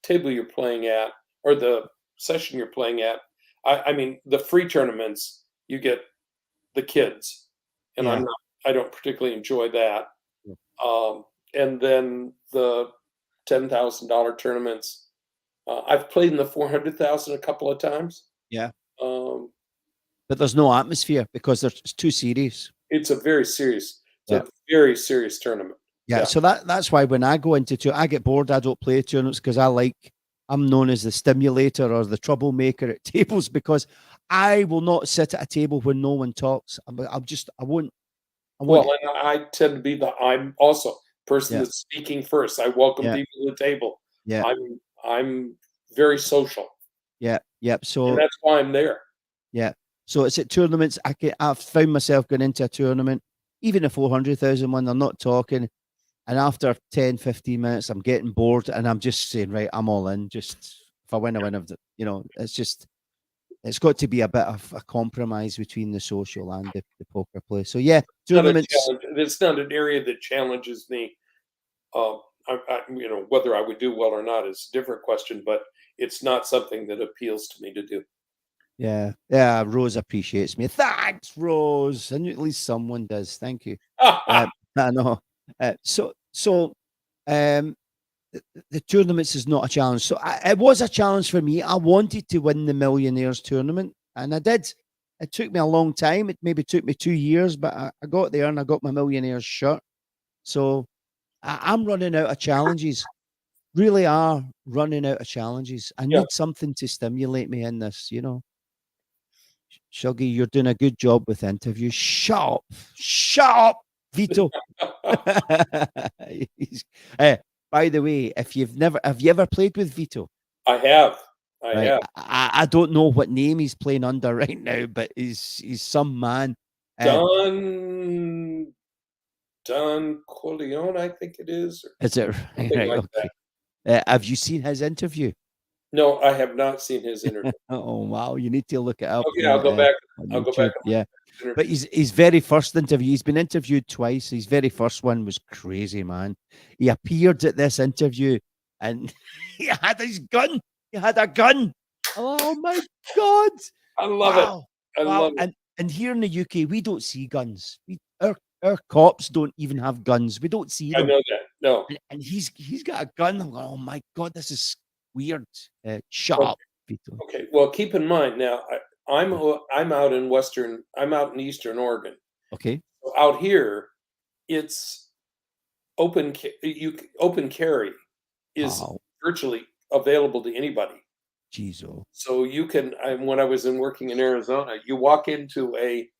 table you're playing at or the session you're playing at, I mean, the free tournaments you get the kids, and Yeah. I don't particularly enjoy that. Yeah. And then the $10,000 tournaments. I've played in the 400,000 a couple of times. Yeah. Um, But there's no atmosphere because it's too serious. it's a very serious, it's Yeah. a very serious tournament. Yeah. Yeah. So that's why when I go into I get bored. I don't play tournaments because I'm known as the stimulator or the troublemaker at tables, because I will not sit at a table when no one talks. I won't. I want. Well, and I tend to be I'm also person Yeah. that's speaking first. I welcome Yeah. people to the table. Yeah. I'm very social, Yeah. Yeah. and So that's why I'm there. yeah. So it's at tournaments. I've found myself going into a tournament, even a 400,000 one. They're not talking. And after 10, 15 minutes, I'm getting bored and I'm just saying, right, I'm all in. Just if I win, I win. It's got to be a bit of a compromise between the social and the poker play. So yeah, Not a tournaments. challenge. It's not an area that challenges me. Whether I would do well or not is a different question, but it's not something that appeals to me to do. Yeah. Yeah. Rose appreciates me. Thanks, Rose. And at least someone does. Thank you. I know. So, um, the tournaments is not a challenge. So it was a challenge for me. I wanted to win the Millionaires tournament, and I did. It took me a long time. It maybe took me 2 years, but I got there and I got my Millionaires shirt. So I'm running out of challenges. Really are running out of challenges. I Yeah. need something to stimulate me in this. Shuggy, you're doing a good job with interviews. Shut up. Shut up, Vito. He's- By the way, if have you ever played with Vito? I have. I Right. have. I don't know what name he's playing under right now, but he's some man. Don Corleone, I think it is, or Is it right? something Right, like okay. that. Have you seen his interview? No, I have not seen his interview. Oh wow, you need to look it up Okay, I'll go back. on I'll go back YouTube. and Yeah. look at his But interview. his very first interview, he's been interviewed twice. His very first one was crazy, man. He appeared at this interview and he had his gun. He had a gun. Oh my God. I love it. Wow. I Wow. love it. And here in the UK, we don't see guns. Our cops don't even have guns. We don't see I them. know that. No. And he's got a gun. I'm going, oh my God, this is weird. Shut Okay. up, Vito. Okay. Well, keep in mind now. I'm out in Western. I'm out in Eastern Oregon. Okay. So out here, it's open. Open carry is Wow. virtually available to anybody. Jeez, oh. So you can. When I was working in Arizona, you walk into a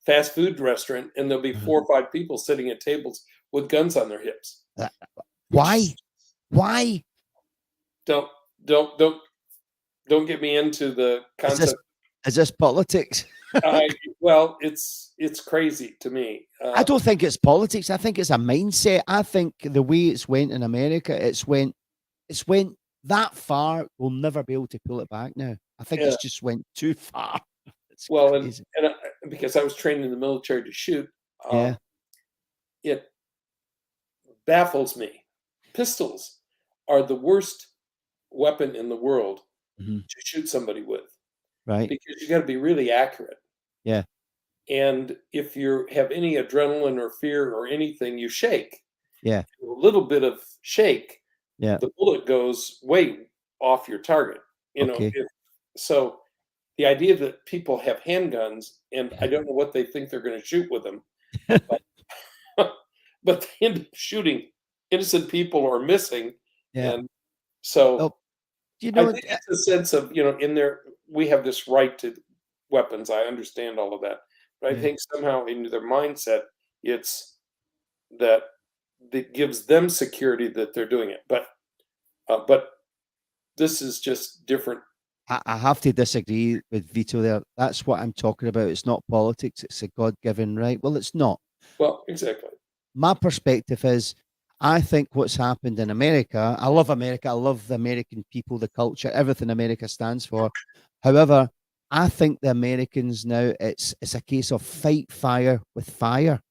fast food restaurant and there'll be 4 or 5 people sitting at tables with guns on their hips. Why? Why? Don't don't get me into the concept. Is this politics? Well, it's crazy to me. I don't think it's politics. I think it's a mindset. I think the way it's went in America, it's went that far. We'll never be able to pull it back now. I think Yeah. it's just went too far. It's Well, crazy. and because I was trained in the military to shoot, Yeah. it baffles me. Pistols are the worst weapon in the world Mhm. to shoot somebody with Right. because you got to be really accurate. Yeah. And if you have any adrenaline or fear or anything, you shake. Yeah. A little bit of shake, Yeah. the bullet goes way off your target. You know, Okay. so the idea that people have handguns and I don't know what they think they're going to shoot with them, but they end up shooting innocent people or missing. Yeah. And so Oh, you I know, think it's a sense of, in there, we have this right to weapons. I understand all of that. But I Yeah. think somehow in their mindset, it's that gives them security that they're doing it. But this is just different. I have to disagree with Vito there. That's what I'm talking about. It's not politics. It's a God-given right. Well, it's not. Well, exactly. My perspective is I think what's happened in America, I love America. I love the American people, the culture, everything America stands for. However, I think the Americans now, it's a case of fight fire with fire.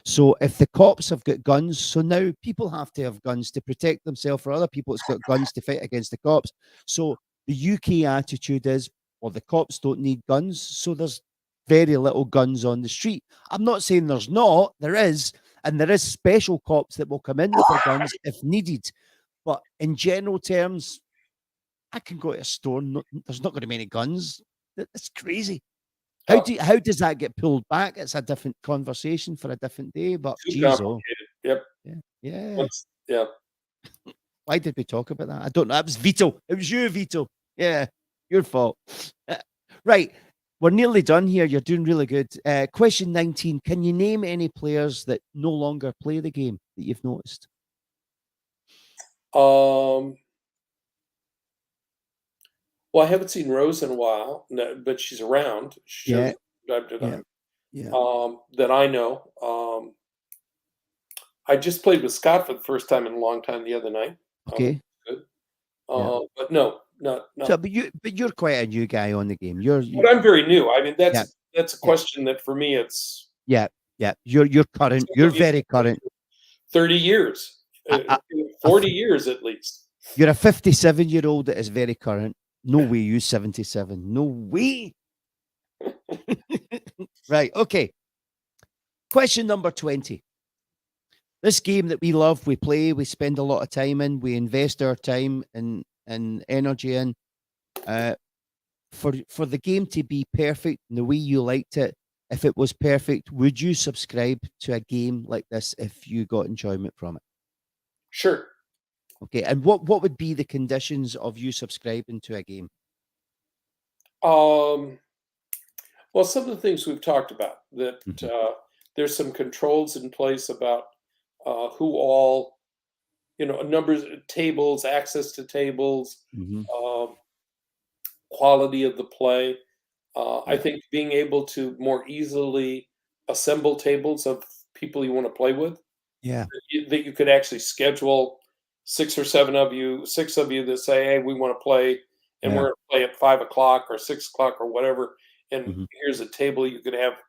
So if the cops have got guns, so now people have to have guns to protect themselves, or other people that's got guns to fight against the cops. So the UK attitude is, well, the cops don't need guns, so there's very little guns on the street. I'm not saying there's not, there is, and there is special cops that will come in with their guns if needed. But in general terms, I can go to a store, there's not going to be any guns. That's crazy. How does that get pulled back? It's a different conversation for a different day. But Too geez, complicated. Yep. yeah. Yeah. Why did we talk about that? I don't know. That was Vito. It was you, Vito. Yeah, your fault. Right, we're nearly done here. You're doing really good. Question 19. Can you name any players that no longer play the game that you've noticed? Well, I haven't seen Rose in a while, but she's around. She shows Yeah. from time to time. Yeah. That I know. I just played with Scott for the first time in a long time the other night. Okay. Good. Yeah. But no, not. So, but you're quite a new guy on the game. But I'm very new. I mean, Yeah. that's a question that for me it's Yeah. You're current. You're very current. 30 years, 40 years at least. You're a 57-year-old that is very current. No way, you 77. No way. Right. Okay. Question number 20. This game that we love, we play, we spend a lot of time in, we invest our time and energy in. For the game to be perfect in the way you liked it, if it was perfect, would you subscribe to a game like this if you got enjoyment from it? Sure. Okay. And what would be the conditions of you subscribing to a game? Well, some of the things we've talked about, that Mhm. there's some controls in place about who all numbers, tables, access to tables, Mhm. um, quality of the play. I Yeah. think being able to more easily assemble tables of people you want to play with, Yeah. that you could actually schedule 6 of you that say, "Hey, we want to play, and we're Yeah. going to play at 5 o'clock or 6 o'clock or whatever." And Mhm. here's a table you could have.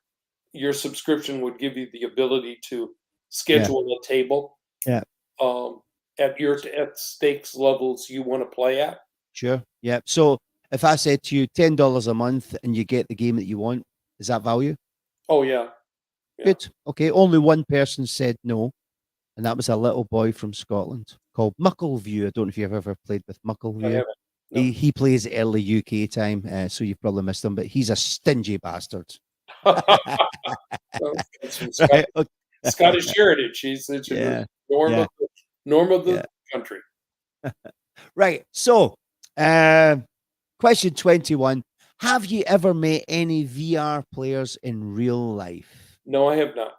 Your subscription would give you the ability to Yeah. schedule a table Yeah. um, at stakes levels you want to play at. Sure. Yeah. So if I said to you $10 a month and you get the game that you want, is that value? Oh yeah, yeah. Good. Okay. Only one person said no, and that was a little boy from Scotland called Muckleview. I don't know if you've ever played with I Muckleview. haven't. No. He plays early UK time, so you've probably missed him, but he's a stingy bastard. Well, it's from Right. Okay. Scottish heritage. It's a Yeah. norm Yeah. of the Yeah. country. Right. So, uh, question 21. Have you ever met any VR players in real life? No, I have not.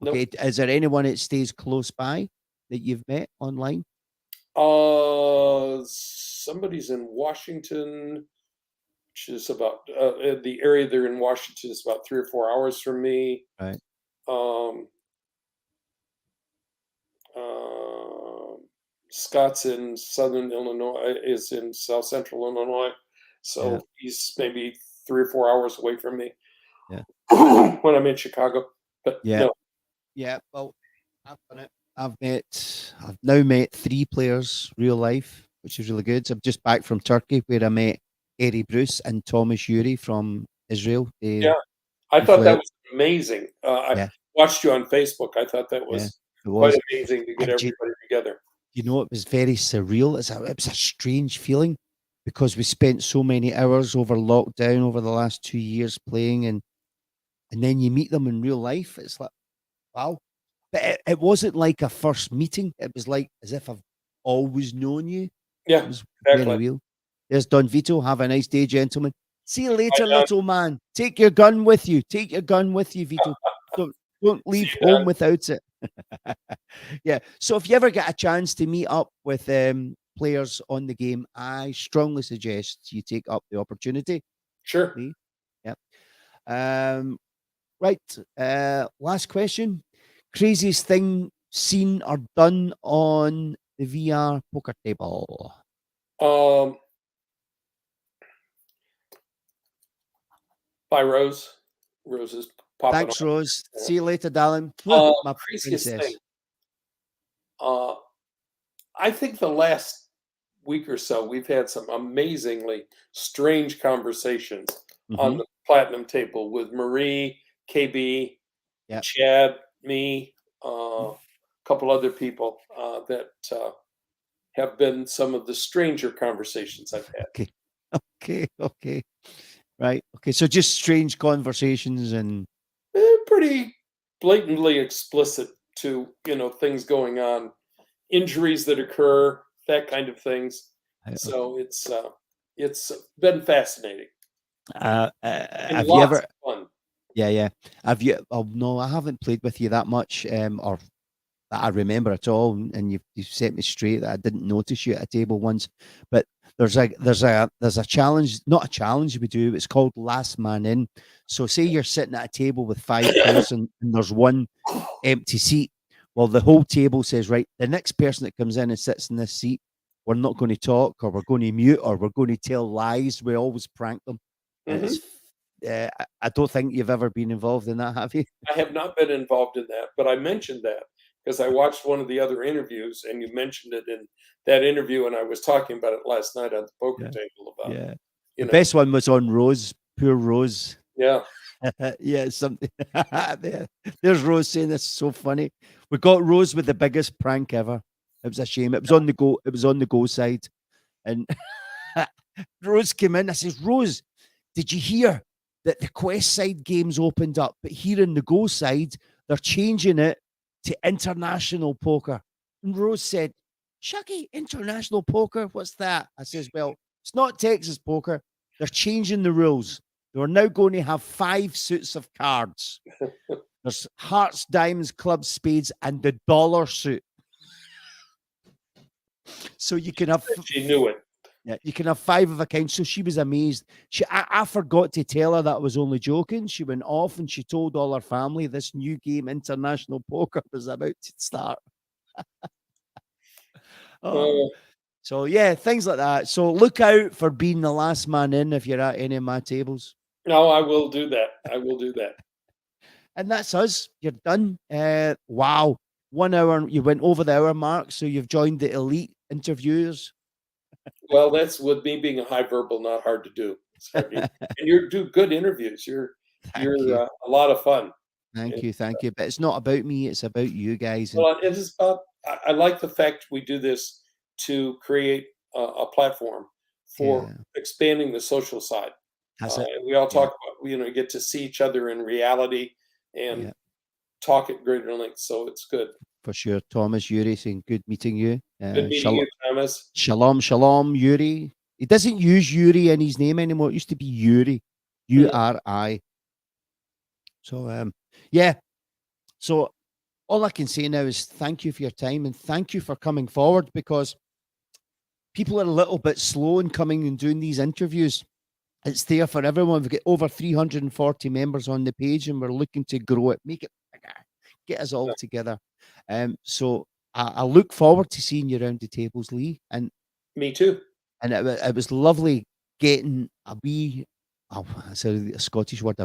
Nope. Okay. Is there anyone that stays close by that you've met online? Somebody's in Washington, which is about the area they're in Washington is about 3 or 4 hours from me. Right. Um, uh, Scott's in Southern Illinois, is in South Central Illinois, Yeah. so he's maybe 3 or 4 hours away from me Yeah. when I'm in Chicago. But Yeah. no, Yeah. Well, I've done it. I've now met 3 players real life, which is really good. I'm just back from Turkey where I met Eddie Bruce and Thomas Yuri from Israel. yeah, They I we thought flew that out. was amazing. I Yeah. watched you on Facebook. I thought that Yeah. was It quite was. amazing to get And everybody together. it was very surreal. It was a strange feeling because we spent so many hours over lockdown over the last 2 years playing, and then you meet them in real life. It's like, wow. But it wasn't like a first meeting. It was like as if I've always known you. It Yeah, was very exactly. real. There's Don Vito. Have a nice day, gentlemen. See you later, John. little man. Take your gun with you. Take your gun with you, Vito. Don't See leave you, home Don. without it. Yeah. So if you ever get a chance to meet up with players on the game, I strongly suggest you take up the opportunity. Sure. Lee. Yep. Right. Last question. Craziest thing seen or done on the VR poker table? Um, Bye, Rose. Rose is popping Thanks, off. Rose. See you later, darling. Mwah, my Craziest thing. princess. Uh, I think the last week or so, we've had some amazingly strange conversations on Hmm. the platinum table with Marie, KB, Yeah. Chad, me, a couple other people that have been some of the stranger conversations I've had. Okay. Okay. Right. Okay. So just strange conversations and Pretty blatantly explicit to things going on, injuries that occur, that kind of things. So it's been fascinating and have you lots ever? of fun. Yeah. Have you? Oh no, I haven't played with you that much, or that I remember at all. And you've set me straight that I didn't notice you at a table once. But there's a challenge, not a challenge we do. It's called last man in. So say you're sitting at a table with 5 players and there's one empty seat. Well, the whole table says, right, the next person that comes in and sits in this seat, we're not going to talk, or we're going to mute, or we're going to tell lies. We always prank them, and Hmm. I don't think you've ever been involved in that, have you? I have not been involved in that, but I mentioned that because I watched one of the other interviews and you mentioned it in that interview, and I was talking about it last night on the poker Yeah, table about yeah. you The know best one was on Rose, poor Rose. yeah. Yeah, something. There's Rose saying this is so funny. We got Rose with the biggest prank ever. It was a shame. It was on the go. It was on the go side, and Rose came in. I says, Rose, did you hear that the Quest side game's opened up, but here in the Go side, they're changing it to international poker? And Rose said, Shuggy, international poker? What's that? I says, well, it's not Texas poker. They're changing the rules. They're now going to have 5 suits of cards. There's hearts, diamonds, clubs, spades, and the dollar suit. So you can have She knew it. yeah, you can have 5 of a kind. So she was amazed. I forgot to tell her that I was only joking. She went off and she told all her family this new game, international poker, was about to start. Oh, Uh, so yeah, things like that. So look out for being the last man in if you're at any of my tables. no, I will do that. I will do that. And that's us. You're done. Wow. 1 hour. You went over the hour mark. So you've joined the elite interviewers. Well, that's with me being a high verbal, not hard to do. And you do good interviews. You're Thank you. a lot of fun. Thank And, you. Thank you. But it's not about me. It's about you guys. And well, it is about. I like the fact we do this to create a platform for yeah, expanding the social side. that's it. And we all Yeah. talk about, get to see each other in reality and Yeah, talk at greater length. So it's good. for sure. Thomas, Yuri, saying good meeting you. Good meeting you, Thomas. Shalom, shalom, Yuri. He doesn't use Yuri in his name anymore. It used to be Yuri, Uri. So, yeah. So all I can say now is thank you for your time and thank you for coming forward, because people are a little bit slow in coming and doing these interviews. It's there for everyone. We've got over 340 members on the page and we're looking to grow it, make it bigger, get us all together. So I look forward to seeing you around the tables, Lee. And Me too. it was lovely getting a wee, oh, that's a Scottish word,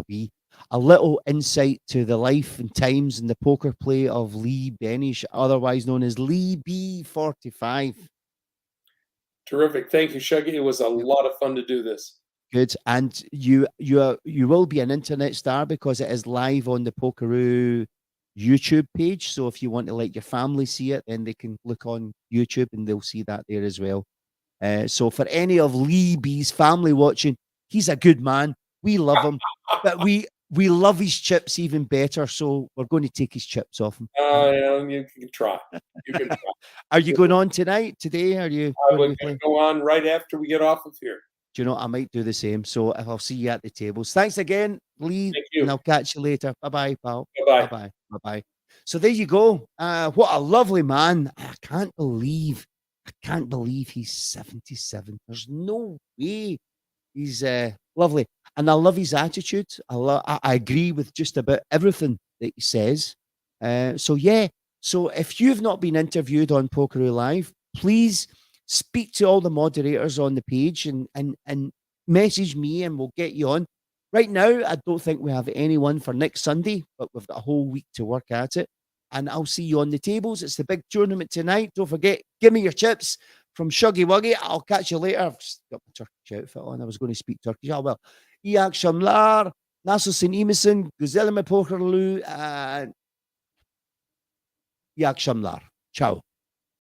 a little insight to the life and times and the poker play of Lee Benish, otherwise known as LEEB45. Terrific. Thank you, Shuggy. It was a lot of fun to do this. Good. And you will be an internet star because it is live on the Pokeroo YouTube page. So if you want to let your family see it, then they can look on YouTube and they'll see that there as well. So for any of Lee B's family watching, he's a good man. We love him, but we love his chips even better. So we're going to take his chips off him. You can try. You can try. Are you going on tonight? Today? Are you I going to would be playing? go on right after we get off of here. Do you know, I might do the same. So I'll see you at the tables. Thanks again, Lee. Thank you. And I'll catch you later. Bye-bye, pal. Bye-bye. Bye-bye. Bye-bye. So there you go. What a lovely man. I can't believe he's 77. There's no way. He's lovely. And I love his attitude. I agree with just about everything that he says. So yeah. So if you've not been interviewed on Pokeroo Live, please speak to all the moderators on the page and message me and we'll get you on. Right now, I don't think we have anyone for next Sunday, but we've got a whole week to work at it. And I'll see you on the tables. It's the big tournament tonight. Don't forget, give me your chips from Shuggy Wuggy. I'll catch you later. I've just got my Turkish outfit on. I was going to speak Turkish. Oh, well. İyi akşamlar. Nasılsın, iyi misin? Güzel mi Pokeroo? İyi akşamlar. Ciao.